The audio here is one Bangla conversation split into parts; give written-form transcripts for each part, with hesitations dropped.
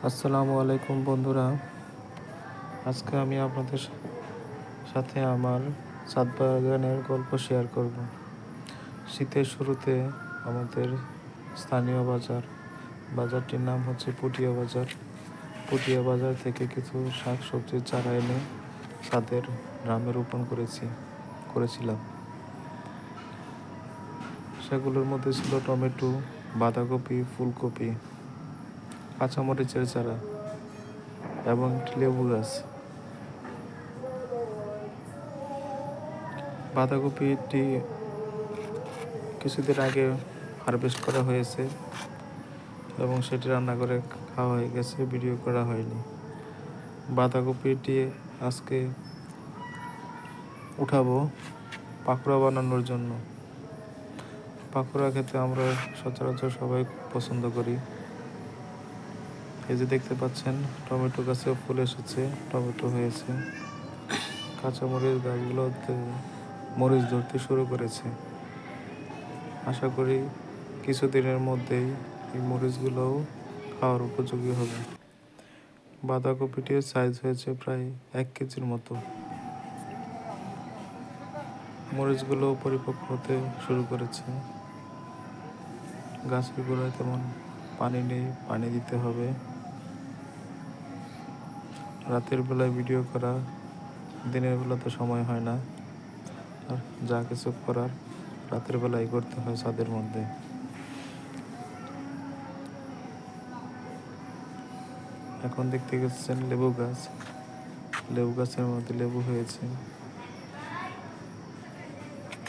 আসসালামু আলাইকুম বন্ধুরা। আজকে আমি আপনাদের সাথে আমার ছাদ বাগানের গল্প শেয়ার করব। শীতের শুরুতে আমাদের স্থানীয় বাজারটির নাম হচ্ছে পুঠিয়া বাজার। পুঠিয়া বাজার থেকে কিছু শাকসবজির চারা এনে ছাদের ড্রামে রোপণ করেছিলাম। সেগুলোর মধ্যে ছিল টমেটো, বাঁধাকপি, ফুলকপি, কাঁচামরিচের চারা এবং একটি লেবু গাছ। বাঁধাকপিটি কিছুদিন আগে হারভেস্ট করা হয়েছে এবং সেটি রান্না করে খাওয়া হয়ে গেছে, ভিডিও করা হয়নি। বাঁধাকপিটি আজকে উঠাবো পাকোড়া বানানোর জন্য। পাকোড়া খেতে আমরা সচরাচর সবাই পছন্দ করি। এই যে দেখতে পাচ্ছেন, টমেটো গাছেও ফুল এসেছে, টমেটো হয়েছে। কাঁচামরিচ গাছগুলোতে মরিচ ধরতে শুরু করেছে। আশা করি কিছুদিনের মধ্যেই এই মরিচগুলোও খাওয়ার উপযোগী হবে। বাঁধাকপিটির সাইজ হয়েছে প্রায় 1 কেজির মতো। মরিচগুলো পরিপক্ক হতে শুরু করেছে। গাছের গোড়ায় তেমন পানি নেই, পানি দিতে হবে। রাতের বেলায় ভিডিও করা, দিনের বেলা তো সময় হয় না। আর যা কিছু করার রাতের বেলায় করতে হয় ছাদের মধ্যে। এখন দেখতে গেছেন লেবু গাছ। লেবু গাছের মধ্যে লেবু হয়েছে।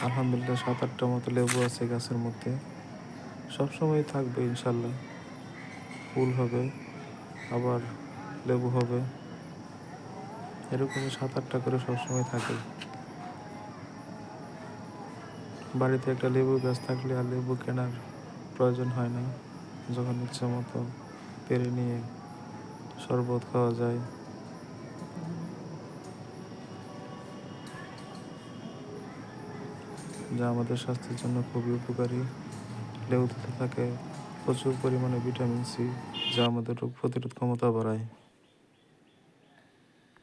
আলহামদুলিল্লাহ 7-8টা মতো লেবু আছে গাছের মধ্যে। সবসময় থাকবে ইনশাল্লাহ। ফুল হবে, আবার লেবু হবে, এরকমই 7-8টা করে সবসময় থাকে। বাড়িতে একটা লেবু গাছ থাকলে আর লেবু কেনার প্রয়োজন হয় না। যখন ইচ্ছা মতো পেরে নিয়ে শরবত খাওয়া যায়। যা আমাদের স্বাস্থ্যের জন্য খুবই উপকারী। লেবুতে থাকে প্রচুর পরিমাণে ভিটামিন সি, যা আমাদের রোগ প্রতিরোধ ক্ষমতা বাড়ায়।